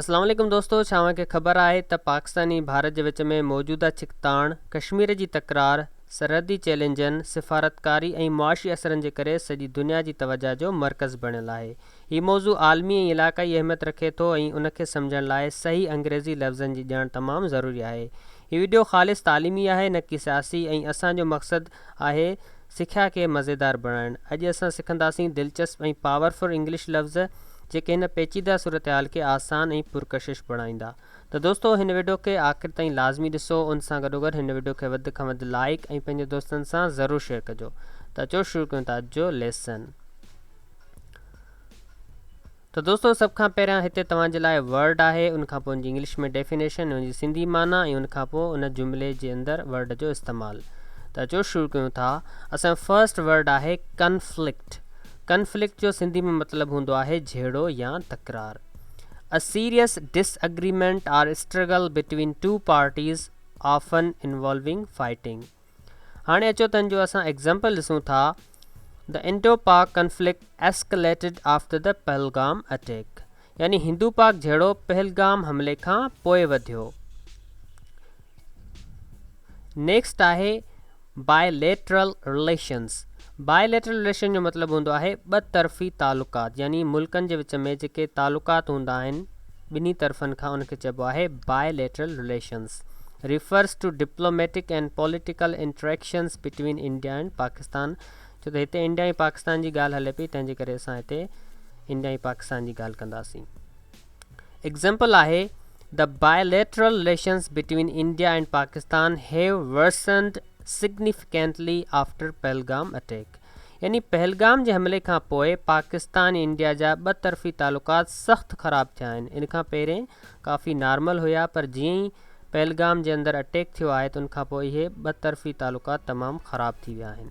अस्सलाम वालेकुम दोस्तों, छावां खे ख़बर आहे त पाकिस्तानी भारत जे विच में मौजूदा छिकताण, कश्मीर जी तकरार, सरहदी चैलेंजनि, सिफ़ारतकारी ऐं मुआशी असरनि जे करे सॼी दुनिया जी तवजा जो मर्कज़ बणियलु आहे। हीउ मौज़ू आलमी ऐं इलाक़ाई अहमियत रखे थो ऐं उनखे सम्झण लाइ सही अंग्रेज़ी लफ़्ज़नि जी ॼाण तमामु ज़रूरी आहे। हीउ वीडियो ख़ालिस तालीमी आहे, न कि सियासी, ऐं असांजो मक़सदु आहे सिख्या खे मज़ेदार बणाइणु। अॼु असां सिखंदासीं दिलचस्प ऐं पावरफुल इंग्लिश लफ़्ज़ जेके हिन पेचीदा सूरत हाल खे आसान ऐं पुरकशिश बणाईंदा। त दोस्तो हिन वीडियो खे आख़िर ताईं लाज़मी ॾिसो। उन सां गॾोगॾु हिन वीडियो खे वधि खां वधि लाइक ऐं पंहिंजे दोस्तनि सां ज़रूरु शेयर कजो। त अचो शुरू कयूं था अॼु जो लेसन। त दोस्तो सभ खां पहिरियां हिते तव्हांजे लाइ वर्ड आहे, उनखां पोइ उनजी इंग्लिश में डेफिनेशन, उनजी सिंधी माना ऐं उनखां पोइ उन जुमिले जे अंदरि वर्ड जो इस्तेमालु। त अचो शुरू कयूं था। असांजो फर्स्ट वर्ड आहे कन्फ्लिक्ट। कन्फ्लिक्ट जो सिंधी में मतिलबु हूंदो आहे झेड़ो या तकरार। A serious disagreement or struggle between two parties often involving fighting. हाणे अचो तन जो असां एग्ज़ाम्पल ॾिसूं था। The Indo Pak conflict escalated after the Pahalgam attack, यानी हिंदू पाक झेड़ो पहलगाम हमले खां पोइ वधियो। नेक्स्ट आहे बायलैटरल रिलेशंस। बायलैटरल रिलेशन जो मतिलबु हूंदो आहे ॿ तरफ़ी तालुकात, यानी मुल्कनि जे विच में जेके तालुकात हूंदा आहिनि ॿिन्ही तरफ़नि खां, उनखे चइबो आहे bilateral relations. Refers to diplomatic and political interactions between India and Pakistan. छो त हिते इंडिया ऐं पाकिस्तान जी ॻाल्हि हले पई, तंहिंजे करे असां हिते इंडिया ऐं पाकिस्तान जी ॻाल्हि कंदासीं। एग्ज़ाम्पल आहे the bilateral relations between India and Pakistan have worsened significantly after Pahalgam attack, यानी पहलगाम जे हमले खां पोइ पाकिस्तान ऐं इंडिया जा ॿ तरफ़ी तालुकात सख़्तु ख़राबु थिया आहिनि। इन खां पहिरें काफ़ी नॉर्मल हुया, पर जीअं ई पहलगाम जे अंदरि अटैक थियो आहे त उनखां पोइ इहे ॿ तरफ़ी तालुकात तमामु ख़राबु थी विया आहिनि।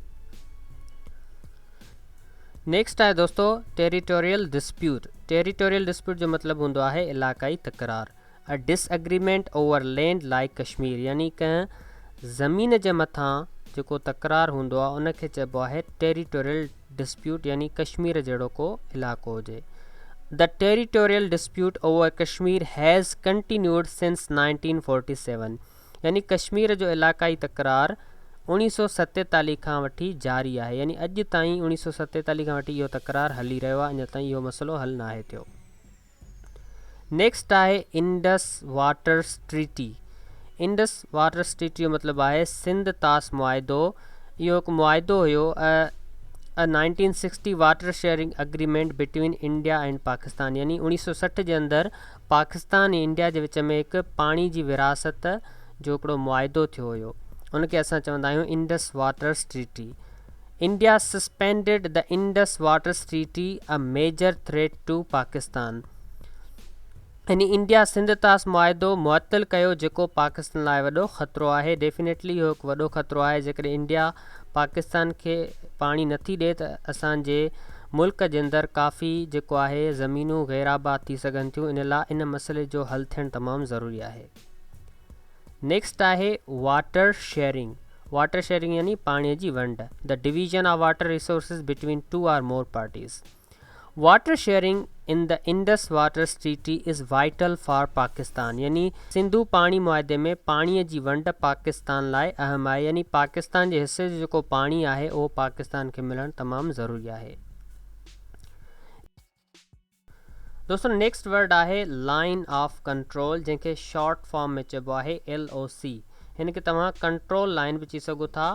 नेक्स्ट आहे दोस्तो टेरिटोरियल डिस्प्यूट। टेरिटोरियल डिस्प्यूट जो मतिलबु हूंदो आहे इलाक़ाई तकरार। अ disagreement over land like Kashmir, यानी कंहिं ज़मीन जे मथां जेको तकरार हूंदो आहे उनखे चइबो आहे टेरिटोरियल डिस्प्यूट, यानी कश्मीर जहिड़ो को इलाइक़ो हुजे। The territorial dispute over Kashmir has continued since 1947, यानी कश्मीर जो इलाक़ाई तकरार 1947 खां वठी जारी आहे, यानी अॼु ताईं 1947 खां वठी इहो तकरार हली रहियो आहे, अञा ताईं इहो मसइलो हल न आहे थियो। नेक्स्ट आहे Indus water treaty. Indus water treaty जो मतिलबु आहे सिंध तास मुआइदो। इहो हिकु मुआइदो हुयो, 1960 water sharing agreement between India and Pakistan, यानी 1960 जे अंदरि पाकिस्तान ऐं इंडिया जे विच में हिकु पाणी जी विरासत जो हिकिड़ो मुआइदो थियो हुयो, उनखे असां चवंदा आहियूं Indus water treaty. India suspended the Indus water treaty, a major threat to Pakistan, यानी इंडिया सिंध तास मुआइदो मुअतल कयो जेको पाकिस्तान लाइ वॾो ख़तरो आहे। डेफिनेटली इहो हिकु वॾो ख़तरो आहे। जेकॾहिं इंडिया पाकिस्तान खे पाणी नथी ॾिए त असांजे मुल्क जे अंदरि काफ़ी जेको आहे ज़मीनूं गैराबाद थी सघनि थियूं। इन लाइ इन मसइले जो हल थियणु तमामु ज़रूरी आहे। नेक्स्ट आहे वाटर शेयरिंग। वाटर शेयरिंग यानी पाणीअ जी वंड। The division of water resources between two or more parties. Water sharing in the Indus water treaty is vital for Pakistan, यानी सिंधु पाणी मुआदे में पाणीअ जी वंड पाकिस्तान लाइ अहम आहे, यानी पाकिस्तान जे हिसे जो जेको पाणी आहे उहो पाकिस्तान खे मिलणु तमामु ज़रूरी आहे। दोस्तों नेक्स्ट वर्ड आहे लाइन ऑफ कंट्रोल, जंहिंखे शॉर्ट फॉर्म में चइबो आहे LOC। हिन खे तव्हां कंट्रोल लाइन बि चई सघो था।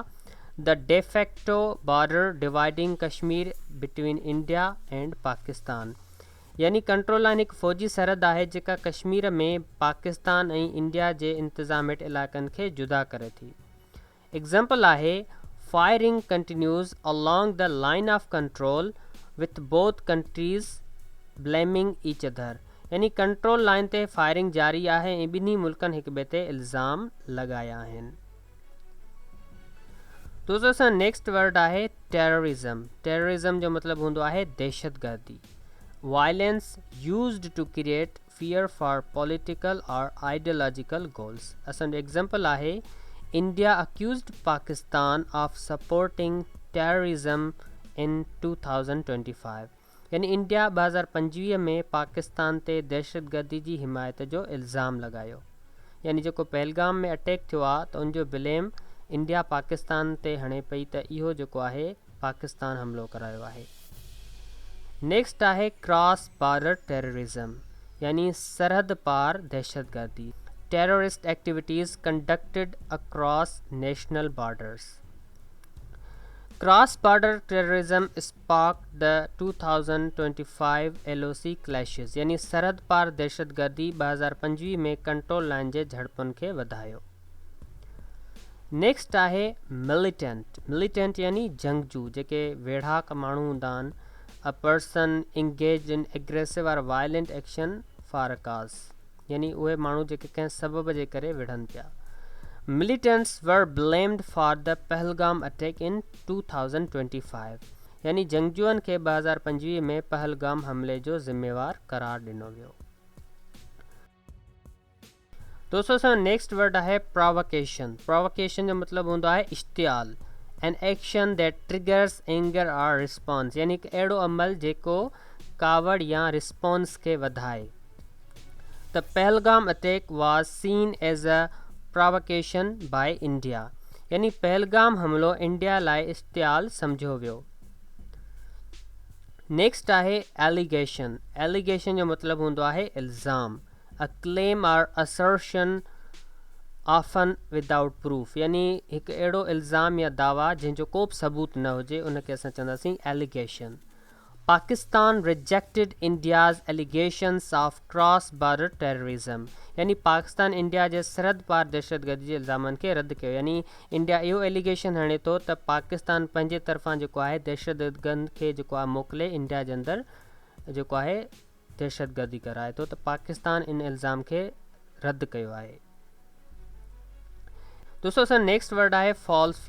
The de facto border dividing Kashmir between India and Pakistan, यानी कंट्रोल लाइन हिकु फ़ौजी सरहद आहे जेका कश्मीर में पाकिस्तान ऐं इंडिया जे इंतज़ामियत इलाइक़नि खे जुदा करे थी। एग्ज़ाम्पल आहे firing continues along the line of control with both countries blaming each other, यानी कंट्रोल लाइन ते फायरिंग जारी आहे ऐं ॿिन्ही मुल्कनि हिक ॿिए ते इल्ज़ाम लॻाया आहिनि। दोस्तों असां नेक्स्ट वर्ड आहे टेररिज़म। टेररिज़म जो मतिलबु हूंदो आहे दहशतगर्दी। Violence used to create fear for political और आइडियोलॉजिकल गोल्स। असांजो एग्ज़ाम्पल आहे India accused Pakistan of supporting terrorism in 2025, यानी इंडिया 2025 में पाकिस्तान ते दहशतगर्दी जी हिमायत जो इल्ज़ाम लगायो। यानी जेको पहलगाम में अटैक थियो आहे त उनजो ब्लेम इंडिया पाकिस्तान ते हणे पई त इहो जेको आहे पाकिस्तान हमिलो करायो आहे। नेक्स्ट आहे क्रॉस बॉर्डर टेररिज्म, यानी सरहद पार दहशतगर्दी, terrorist activities conducted across national borders. Cross border terrorism sparked the 2025 LOC clashes, यानी सरहद पार दहशतगर्दी 2025 में कंट्रोल लाइन जे झड़पुनि खे वधायो। नेक्स्ट आहे मिलिटेंट यानी जंगजू, जेके वेढ़ाक माण्हू हूंदा आहिनि। A person engage in aggressive और वायलेंट एक्शन फॉर अ काज़, यानी उहे माण्हू जेके कंहिं सबब जे करे विढ़नि पिया। Militants were blamed for the Pahalgam attack in 2025, यानी जंगजुअन खे 2025 में पहलगाम हमले जो ज़िम्मेवार करार ॾिनो वियो। दोस्तों असां नेक्स्ट वर्ड आहे प्रोवोकेशन। प्रोवोकेशन जो मतिलबु हूंदो आहे इश्तियाल, an action that triggers anger और रिस्पॉन्स, यानी कि अहिड़ो अमल जेको कावड़ या रिस्पॉन्स खे वधाए। The Pahalgam attack was seen as a provocation by India, यानी पहलगाम हमलो इंडिया लाइ इश्तियाल सम्झो वियो। नेक्स्ट आहे एलिगेशन जो मतिलबु हूंदो आहे इल्ज़ाम, अ क्लेम और असर्शन ऑफन विदाउट प्रूफ, यानी हिकु अहिड़ो इल्ज़ाम या दावा जंहिंजो को बि सबूत न हुजे, उनखे असां चवंदासीं allegation. Pakistan rejected India's allegations of cross border terrorism, यानी पाकिस्तान इंडिया जे सरहद पार दहशतगर्दी जे इल्ज़ामनि खे रद्द कयो। यानी इंडिया इहो एलिगेशन हणे थो त पाकिस्तान पंहिंजे तरफ़ां जेको आहे दहशतगर्दनि खे जेको आहे मोकिले इंडिया जे अंदरि जेको आहे दहशतगर्दी कराए थो, त पाकिस्तान इन इल्ज़ाम खे रद्द कयो आहे। दोस्तों असां नेक्स्ट वर्ड आहे फॉल्स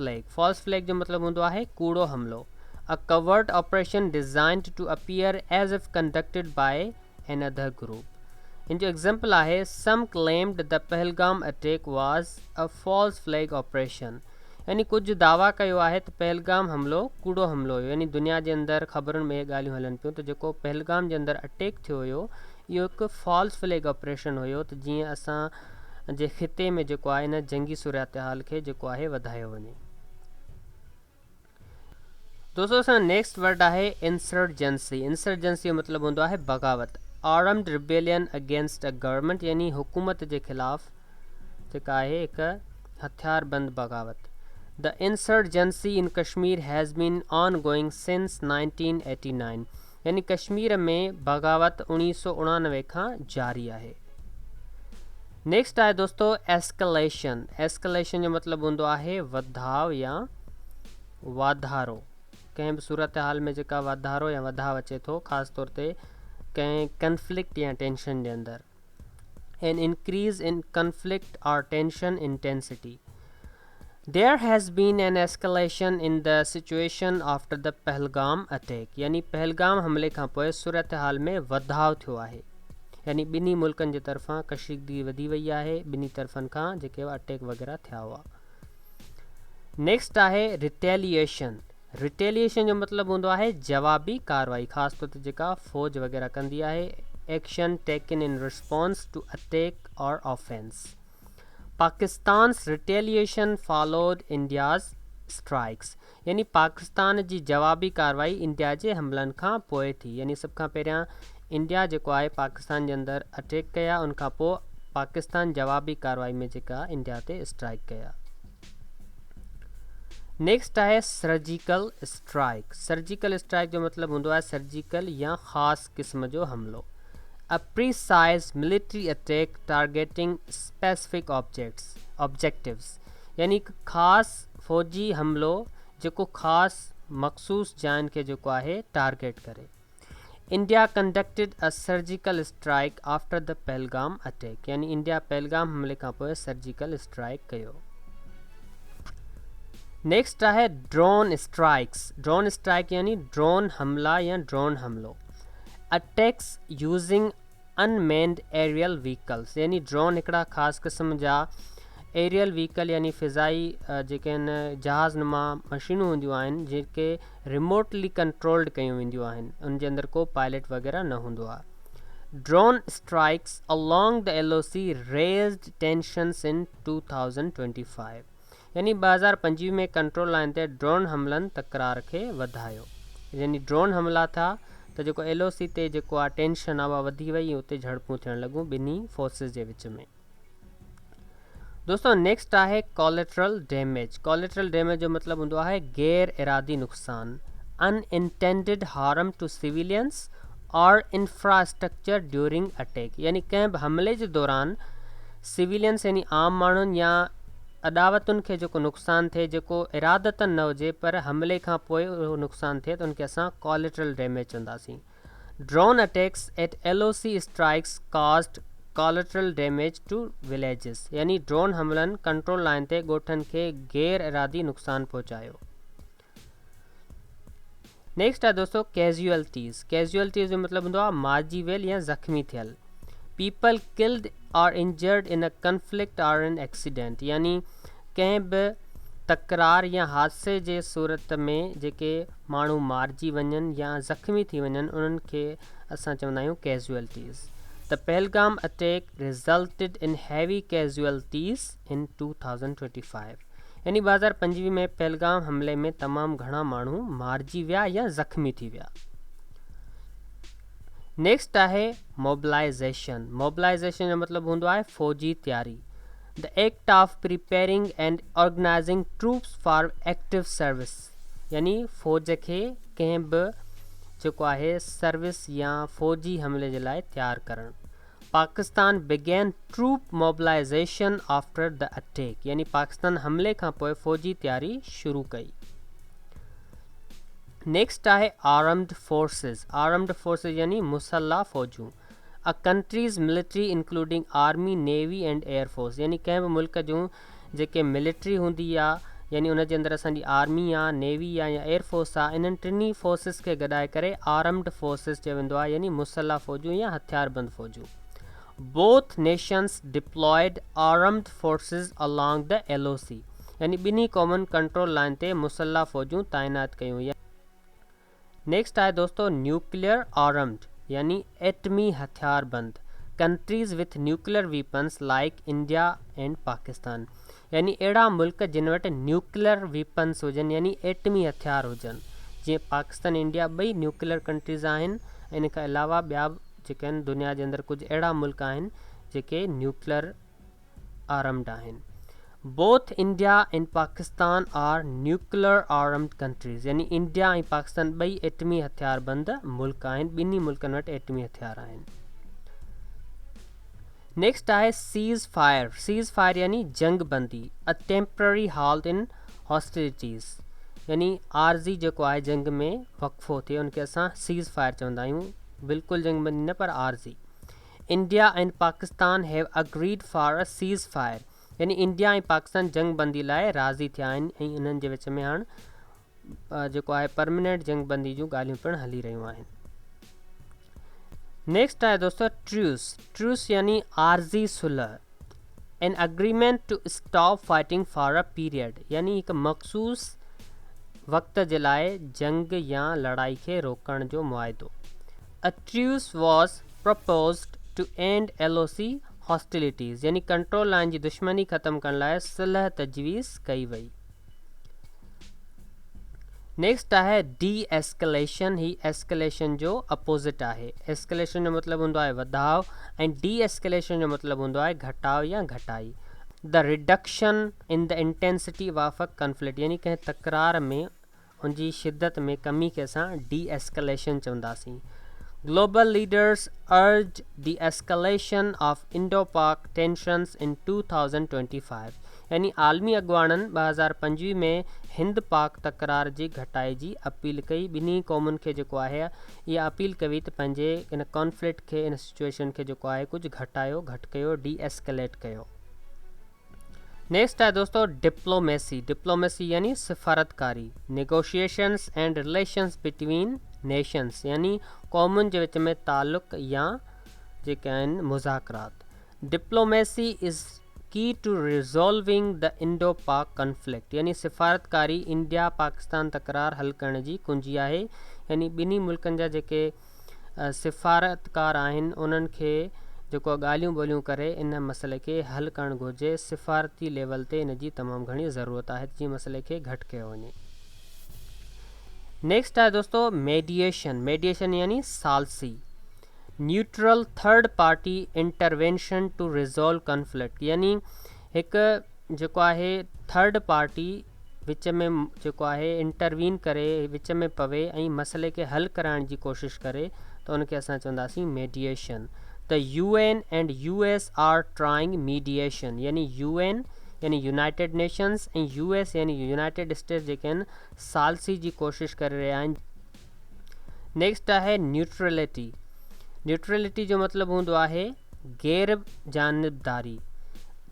फ्लैग जो मतिलबु हूंदो आहे कूड़ो हमिलो, a covert operation designed to appear as if conducted by another group. In जो example आहे, some claimed the Pahalgam attack was a false flag operation, यानी कुझु दावा कयो आहे त पहलगाम हमलो कूड़ो हमलो हुयो। यानी दुनिया जे अंदरि ख़बरुनि में ॻाल्हियूं हलनि पियूं त जेको पहलगाम जे अंदरि अटैक थियो हुयो इहो हिकु फॉल्स फ्लैग ऑपरेशन हुयो, त जीअं असां जे ख़िते में जेको आहे इन जंगी सूरत हाल खे जेको आहे वधायो वञे। दोस्तों असां नेक्स्ट वर्ड आहे इंसर्जेंसी जो मतिलबु हूंदो आहे बग़ावत, armed rebellion against a government, यानी हुकूमत जे ख़िलाफ़ जेका आहे हिकु हथियारबंद बग़ावत। The insurgency in Kashmir has been ongoing since 1989, यानी कश्मीर में बग़ावत 1989 खां जारी आहे। नेक्स्ट आहे दोस्तों एस्कलेशन जो मतिलबु हूंदो आहे वधाव या वाधारो, कंहिं बि सूरत हाल में जेका वाधारो या वधाव अचे थो, ख़ासि तौर ते कंहिं कन्फ्लिक्ट या टेंशन जे अंदरि। An increase in conflict or tension intensity, there has been an escalation in the situation after the Pahalgam attack, यानी पहलगाम हमले खां पोइ सूरत हाल में वधाव थियो आहे। यानी ॿिन्ही मुल्कनि जे तरफ़ां कशीदगी वधी वई आहे, ॿिन्ही तरफ़नि खां जेके अटैक वग़ैरह थिया हुआ। नेक्स्ट आहे रिटेलिएशन जो मतिलबु हूंदो आहे जवाबी कार्रवाई, ख़ासि तौर ते जेका फ़ौज वग़ैरह कंदी आहे। Action taken in response to attack और offence. Pakistan's retaliation followed India's strikes, यानी पाकिस्तान जी जवाबी कार्रवाई इंडिया जे हमलनि खां पोइ थी। यानी सभ खां पहिरियां इंडिया जेको आहे पाकिस्तान जे अंदरि अटैक कया, उनखां पोइ पाकिस्तान जवाबी कार्रवाई में जेका इंडिया ते स्ट्राइक कया। नेक्स्ट आहे सर्जिकल स्ट्राइक जो मतिलबु हूंदो आहे सर्जिकल या ख़ासि क़िस्म जो हमिलो, a precise military attack targeting specific objectives, यानी ख़ासि फ़ौजी हमिलो जेको ख़ासि मख़सूस जाइनि खे जेको आहे टारगेट करे। India conducted a surgical strike after the Pahalgam attack, यानी इंडिया पहलगाम हमले खां पोइ सर्जिकल स्ट्राइक कयो। नेक्स्ट आहे ड्रोन स्ट्राइक यानी ड्रोन हमला या ड्रोन हमिलो, attacks using unmanned aerial vehicles, यानी ड्रोन हिकिड़ा ख़ासि क़िस्म जा एरियल व्हीकल यानी फ़िज़ाई जेके आहिनि जहाज़ नुमा मशीनूं हूंदियूं आहिनि जेके रिमोटली कंट्रोल्ड कयूं वेंदियूं आहिनि, उन जे अंदरि को पायलट वग़ैरह न हूंदो आहे। Drone strikes along the LOC raised tensions इन 2025 यानी 2025 में कंट्रोल लाइन ते ड्रोन हमलनि तकरार खे वधायो। यानी ड्रोन हमला था त जेको LOC ते जेको आहे टेंशन आहे उहा वधी वई, उते झड़पूं थियण लॻूं ॿिन्ही फोर्सिस जे विच में। दोस्तों नेक्स्ट आहे कोलेटरल डैमेज। कोलेटरल डैमेज जो मतिलबु हूंदो आहे गैर इरादी नुक़सान, अनइंटेंडेड हार्म टू सिविलियंस और इंफ्रास्ट्रक्चर ड्यूरिंग अटैक। यानी कंहिं बि हमले जे दौरान सिविलियंस यानी आम माण्हुनि या अदावतुनि खे जेको नुक़सानु थिए, जेको इरादतन न हुजे पर हमले खां पोइ उहो नुक़सानु थिए, त उनखे असां कोलेटरल डैमेज चवंदासीं। Drone attacks at LOC strikes caused collateral damage to villages. यानी ड्रोन हमलनि कंट्रोल लाइन ते ॻोठनि खे गैर इरादी नुक़सानु पहुचायो। नेक्स्ट आहे दोस्तों कैज़ुअलिटीज़। कैज़ुअलिटीज़ जो मतिलबु हूंदो आहे मारिजी वियल या ज़ख़्मी थियल। पीपल किल्ड और इंजर्ड इन अ कन्फ्लिक्ट और एन एक्सीडेंट। यानी कंहिं बि तकरार या हादसे जे सूरत में जेके माण्हू मारिजी वञनि या ज़ख़्मी थी वञनि, उन्हनि खे असां चवंदा आहियूं casualties. The Pahalgam attack resulted in heavy कैज़ुअलिटीज़ इन 2025। यानी 2025 में पहलगाम हमले में तमामु घणा माण्हू मारिजी विया या ज़ख़्मी थी विया। नेक्स्ट आहे मोबिलाइज़ेशन। मोबिलाइज़ेशन जो मतिलबु हूंदो आहे फ़ौजी तयारी। The act of preparing and organising troops for active service. यानी फ़ौज खे कंहिं बि जेको आहे सर्विस या फ़ौजी हमले जे लाइ तयारु करणु। Pakistan began troop mobilisation after the attack. यानी पाकिस्तान हमले खां पोइ फ़ौजी तयारी शुरू कई। नेक्स्ट आहे आर्म्ड फोर्सिस। आर्म्ड फोर्सिस यानी मुसल्ह फ़ौजूं। A country's military including army, navy and air force. यानी कंहिं बि मुल्क जूं जेके मिलिट्री हूंदी आहे, यानी उन जे अंदरि असांजी आर्मी आहे, नेवी आहे या एयरफोर्स आहे, इन्हनि टिनी फोर्सिस खे गॾाए करे आर्म्ड फोर्सिस चयो वेंदो आहे, यानी मुसल्ह फ़ौजूं या हथियारबंद फ़ौजूं। Both nations deployed armed forces along the LOC। यानी ॿिन्ही क़ौमुनि कंट्रोल लाइन ते मुसल्ह फ़ौजूं तैनात कयूं। नेक्स्ट आहे दोस्तों न्यूक्लियर आर्म्ड यानी एटमी हथियारबंद। Countries with nuclear weapons like India and Pakistan. यानी अहिड़ा मुल्क जिन वटि न्यूक्लियर वीपन्स हुजनि यानी एटमी हथियार हुजनि, जीअं पाकिस्तान इंडिया ॿई न्यूक्लियर कंट्रीज़ आहिनि। इन खां अलावा ॿिया जेके आहिनि दुनिया जे अंदरि कुझु अहिड़ा मुल्क आहिनि जेके न्यूक्लियर आर्म्ड आहिनि। Both India and Pakistan are nuclear armed countries. यानी इंडिया ऐं पाकिस्तान ॿई एटमी हथियारबंद मुल्क आहिनि। ॿिन्ही मुल्कनि वटि एटमी हथियार आहिनि। नेक्स्ट आहे सीज़ फायर। सीज़ फायर यानी जंग बंदी। अ टेम्पररी हाल्ट इन हॉस्टिलिटीज़। यानी आरज़ी जेको आहे जंग में वक़फ़ो थिए, उनखे असां सीज़ फायर चवंदा आहियूं। बिल्कुलु जंग बंदी न, पर आरज़ी। India and Pakistan have agreed for a ceasefire. यानी इंडिया ऐं पाकिस्तान जंग बंदी लाइ राज़ी थिया आहिनि ऐं इन्हनि जे विच में हाणे जेको आहे परमानेंट जंग बंदी जूं ॻाल्हियूं पिणु हली रहियूं आहिनि। नेक्स्ट आहे दोस्तों ट्रूस। ट्रूस यानी आरज़ी सुलह। An agreement to stop fighting for a period. यानी हिकु मख़सूस वक़्त जे लाइ जंग या लड़ाई खे रोकण जो मुआइदो। A truce was proposed to end LOC hostilities. यानी कंट्रोल लाइन जी दुश्मनी ख़त्म करण लाइ सुलह तजवीज़ कई वई। नेक्स्ट आहे डी एस्कलेशन। ही एस्कलेशन जो अपोज़िट आहे। एस्कलेशन जो मतिलबु हूंदो आहे वधाव ऐं डी एस्कलेशन जो मतिलबु हूंदो आहे घटाव या घटाई। The reduction in the intensity of a conflict. यानी कंहिं तकरार में उनजी शिदत में कमी खे असां डी एस्कलेशन चवंदासीं। Global leaders urged the escalation of Indo-Pak tensions in 2025। यानी आलमी अॻुवाणनि 2025 में हिंद पाक तकरार जी घटाई जी अपील कई। ॿिन्ही क़ौमुनि खे जेको आहे इहा अपील कई त पंहिंजे इन कॉन्फ्लिक्ट खे, इन सिचुएशन खे जेको आहे कुझु घटायो, घटि कयो, डी एस्केलेट कयो। नेक्स्ट आहे दोस्तों डिप्लोमेसी। डिप्लोमेसी यानी सिफारतकारी। Negotiations and relations between nations. यानी क़ौमुनि जे विच में तालुक़ या जेके आहिनि मुज़ाकरात। Diplomacy is key to resolving the Indo Pak conflict, यानी सिफ़ारतकारी इंडिया पाकिस्तान तकरार हल करण जी कुंजी आहे। यानी ॿिन्ही मुल्कनि जा जेके सिफ़ारतकार आहिनि उन्हनि खे जेको ॻाल्हियूं ॿोलियूं करे इन मसइले खे हल करणु घुरिजे। सिफ़ारती लेवल ते इन जी तमामु घणी ज़रूरत आहे जीअं मसइले खे घटि कयो वञे। नेक्स्ट आहे दोस्तो मेडिएशन। मेडिएशन यानी सालसी, neutral third party intervention to resolve conflict, यानी हिकु जेको आहे थर्ड पार्टी विच में जेको आहे इंटरवीन करे विच में पवे ऐं मसइले खे हल कराइण जी कोशिशि करे त उनखे असां चवंदासीं mediation. The UN and US are trying mediation, यानी UN यानी यूनाइटेड नेशंस ऐं US यानी यूनाइटेड स्टेट्स जेके आहिनि सालसी जी कोशिशि करे रहिया आहिनि। नेक्स्ट आहे न्यूट्रलिटी। न्यूट्रलिटी जो मतिलबु हूंदो आहे गैर जानिबदारी,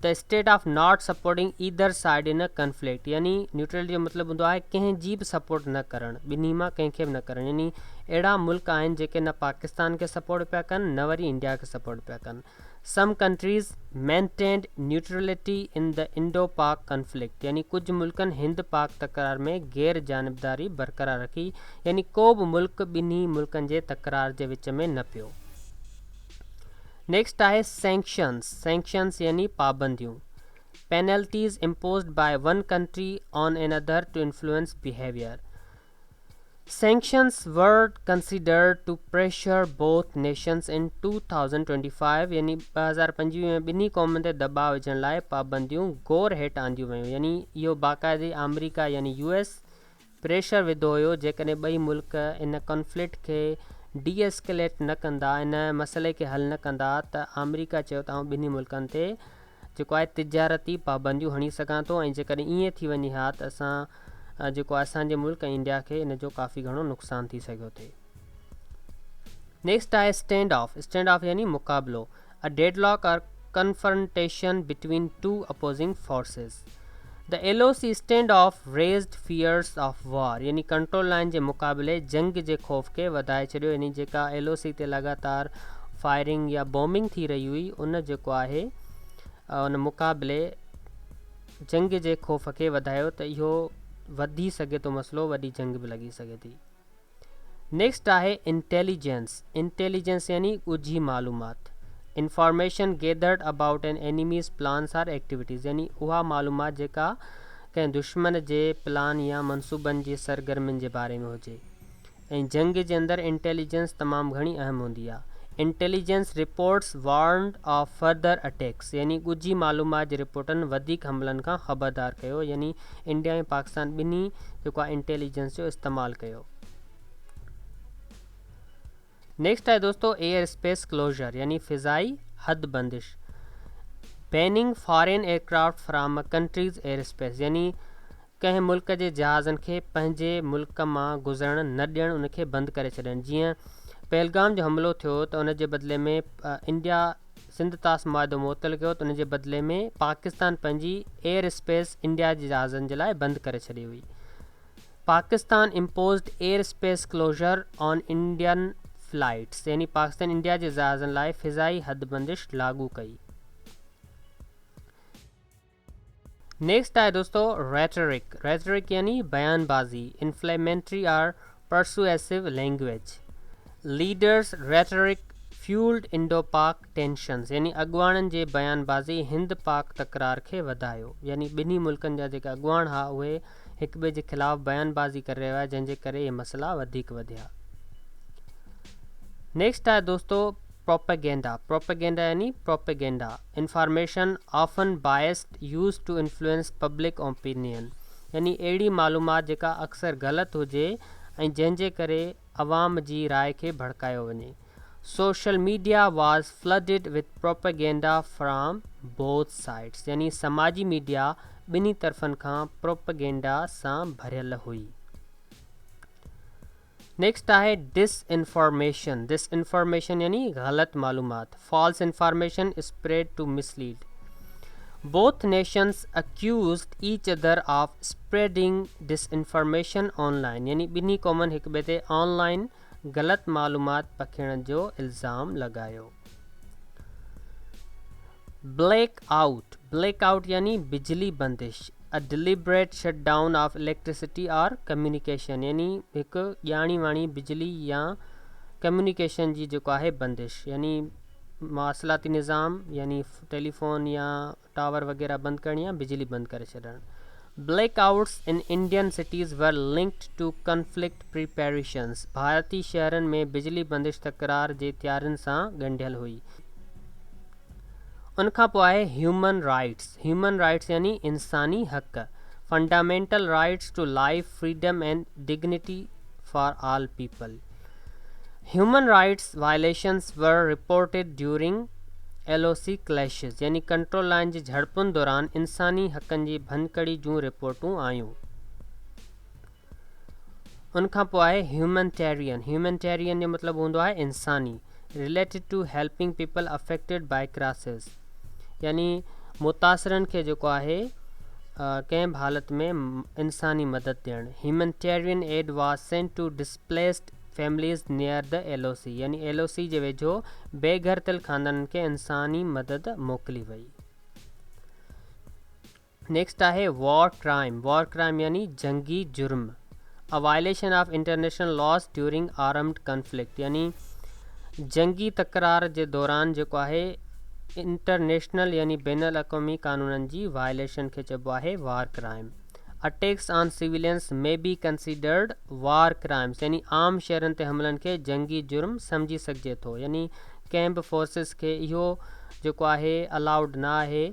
the state of not supporting either side in a conflict, यानी न्यूट्रलिटी जो मतिलबु हूंदो आहे कंहिंजी बि सपोर्ट न करणु, ॿिन्ही मां कंहिंखे बि न करणु। यानी अहिड़ा मुल्क आहिनि जेके न पाकिस्तान खे सपोर्ट पिया कनि न वरी इंडिया खे सपोर्ट पिया कनि। Some countries maintained neutrality in the Indo Pak conflict, यानी कुझु मुल्कनि हिंद पाक तकरार में गैर जानिबदारी बरक़रार रखी, यानी को बि मुल्क ॿिन्ही मुल्कनि जे तकरार जे विच में न पियो। नेक्स्ट आहे सैंक्शंस। सैंक्शंस यानी पाबंदियूं, penalties imposed by one country on another to influence behaviour. Sanctions were considered to pressure both nations in 2025, यानी 2025 में ॿिन्ही क़ौमुनि ते दॿाउ विझण लाइ पाबंदियूं गौर हेठि आंदियूं वियूं। यानी इहो बाक़ाइदे अमेरिका यानी US प्रेशर विधो हुयो जेकॾहिं ॿई मुल्क इन कॉन्फ्लिक्ट खे डी एस्केलेट न कंदा, इन मसइले खे हल न कंदा, त अमेरिका चयो त आउं ॿिन्ही मुल्कनि ते जेको आहे तिजारती पाबंदियूं हणी सघां थो, ऐं जेकॾहिं ईअं थी वञे हा त असां जेको असांजे मुल्क ऐं इंडिया खे इन जो काफ़ी घणो नुक़सानु थी सघियो थिए। नेक्स्ट आहे स्टैंड ऑफ। स्टैंड ऑफ यानी मुक़ाबिलो, a deadlock or confrontation between two opposing forces. The LOC standoff raised fears of war, यानी कंट्रोल लाइन जे मुक़ाबले जंग जे ख़ौफ़ खे वधाए छॾियो। यानी जेका LOC ते लगातार फायरिंग या बॉम्बिंग थी रही हुई उन जेको आहे उन मुक़ाबले जंग जे ख़ौफ़ खे वधायो त इहो वधी सघे थो मसइलो, वॾी जंग बि लॻी सघे थी। नेक्स्ट आहे इंटेलिजेंस। इंटेलिजेंस यानी ॻुझी मालूमात, information gathered about an enemy's plans or activities, यानी उहा मालूमात जेका कंहिं दुश्मन जे प्लान या मनसूबनि जी सरगर्मियुनि जे बारे में हुजे। ऐं जंग जे अंदरि इंटेलिजेंस तमामु घणी अहम हूंदी आहे। Intelligence reports warned of further attacks, यानी ॻुझी मालूमात जी रिपोर्टनि वधीक हमलनि खां ख़बरदार कयो। यानी इंडिया ऐं पाकिस्तान ॿिन्ही जेको आहे इंटेलिजेंस जो इस्तेमालु कयो। नेक्स्ट आहे दोस्तो एयर स्पेस क्लोजर, यानी फ़िज़ाई हद बंदिश, banning foreign aircraft from a countries air space, यानी कंहिं मुल्क जे जहाज़नि खे पंहिंजे मुल्क मां गुज़रणु न ॾियणु, उनखे बंदि करे छॾणु। जीअं पहलगाम जो हमिलो थियो त उन जे बदिले में इंडिया सिंध तास मुआदो मुअतल कयो, त उन जे बदिले में पाकिस्तान पंहिंजी एयर स्पेस इंडिया जे जहाज़नि जे लाइ बंदि करे छॾी हुई। Pakistan imposed airspace closure on Indian flights, यानी पाकिस्तान इंडिया जे जहाज़नि लाइ फ़िज़ाई हद बंदिश लागू कई। नेक्स्ट आहे दोस्तो रेटरिक। रेटरिक यानी बयानबाज़ी, inflammatory or persuasive language. Leaders rhetoric fuelled Indo Pak tensions, यानी अॻुवाणनि जे बयानबाज़ी हिंद पाक तकरार खे वधायो। यानी ॿिन्ही मुल्कनि जा जेका अॻुवाण हुआ उहे हिक ॿिए जे ख़िलाफ़ु बयानबाज़ी करे रहिया हुआ, जंहिंजे करे इहे मसइला वधीक वधिया। नेक्स्ट आहे दोस्तो प्रोपेगेंडा। प्रोपेगेंडा यानी propaganda, information often biased use to influence public opinion, यानी अहिड़ी मालूमात जेका अक्सर ग़लति हुजे ऐं जंहिंजे करे अवाम जी राय खे भड़कायो वञे। सोशल मीडिया वाज़ flooded with propaganda from both sides, यानी समाजी मीडिया ॿिन्ही तरफ़नि खां प्रोपेगेंडा सां भरियल हुई। नेक्स्ट आहे डिसइंफॉर्मेशन। डिसइंफॉर्मेशन यानी ग़लति मालूमात, false information spread to mislead. Both nations accused each other of spreading disinformation online, यानी ॿिन्ही क़ौमुनि हिक ॿिए ते ऑनलाइन ग़लति मालूमात पखिड़ण जो इल्ज़ाम लॻायो। ब्लैक आउट यानी बिजली बंदिश, a deliberate shut down of electricity और कम्युनिकेशन, यानी हिकु ॼाणी वाणी बिजली या कम्युनिकेशन जी जेको आहे बंदिश, यानी मवासिलाती निज़ाम यानी टेलीफोन या टावर वग़ैरह बंदि करणी या बिजली बंदि करे छॾणु। Blackouts in Indian cities were linked to conflict preparations. भारतीय शहरनि में बिजली बंदिश तकरार जे तयारियुनि सां ॻंढियल हुई। उनखां पोइ आहे ह्यूमन राइट्स यानी इंसानी हक़, fundamental rights to life, freedom and dignity for all people. Human rights violations were reported during LOC clashes, यानी कंट्रोल लाइन जी झड़पुनि दौरान इंसानी हक़नि जी भनकड़ी जूं रिपोर्टूं आयूं। उनखां पोइ आहे ह्यूमैनिटेरियन जो मतिलबु हूंदो आहे इंसानी, related to helping people affected by crisis, यानी मुतासिरनि खे जेको आहे कंहिं बि हालति में इंसानी मदद ॾियणु। Humanitarian add was sent two displaced families near the LOC, यानी LOC जे वेझो बेघर थियल ख़ानदाननि खे इंसानी मदद मोकिली वई। नेक्स्ट आहे वॉर क्राइम यानी जंगी जुर्म, अ violation of international loss during armed conflict, यानी जंगी तकरार जे दौरान जेको आहे इंटरनेशनल यानी बैनुल अक़वामी कानूननि जी वायलेशन खे चइबो आहे war crime. Attacks on civilians may be considered वार क्राइम्स, यानी आम शहरनि ते हमलनि खे जंगी जुर्म सम्झी सघिजे थो, यानी कंहिं बि फोर्सिस खे इहो जेको आहे अलाउड न आहे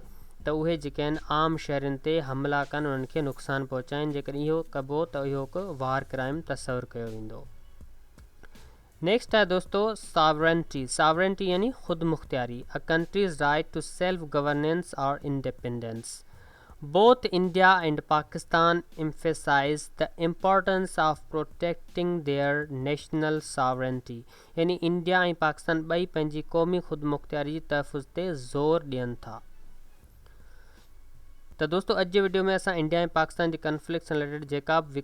त उहे जेके आहिनि आम शहरनि ते हमला कनि, उन्हनि खे नुक़सानु पहुचाइनि। जेकॾहिं इहो कबो त इहो हिकु वार क्राइम तस्वुरु कयो वेंदो। नेक्स्ट आहे दोस्तो सॉवरेंटी यानी ख़ुदि मुख़्तियारी, a country's right to self governance और independence. Both India and Pakistan emphasize the importance of protecting their national sovereignty, यानी इंडिया ऐं पाकिस्तान ॿई पंहिंजी क़ौमी ख़ुदि मुख़्तियारी जी तहफ़ुज़ ते ज़ोर ॾियनि था। त दोस्तों अॼु जे वीडियो में असां इंडिया ऐं पाकिस्तान जे कन्फ्लिक्ट सां रिलेटेड जेका बि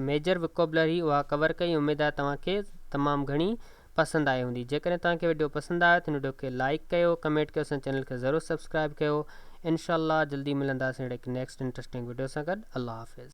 मेजर विकोबलरी उहा कवर कई। उमेदु आहे तव्हांखे तमामु घणी पसंदि आई हूंदी। जेकॾहिं तव्हांखे वीडियो पसंदि आयो त वीडियो खे लाइक कयो, कमेंट कयो, असांजे चैनल खे ज़रूरु सब्सक्राइब कयो। इंशाअल्लाह जल्दी मिलंदासीं हिकु नेक्स्ट इंटरेस्टिंग वीडियो सां गॾु। अल्लाह हाफ़िज़।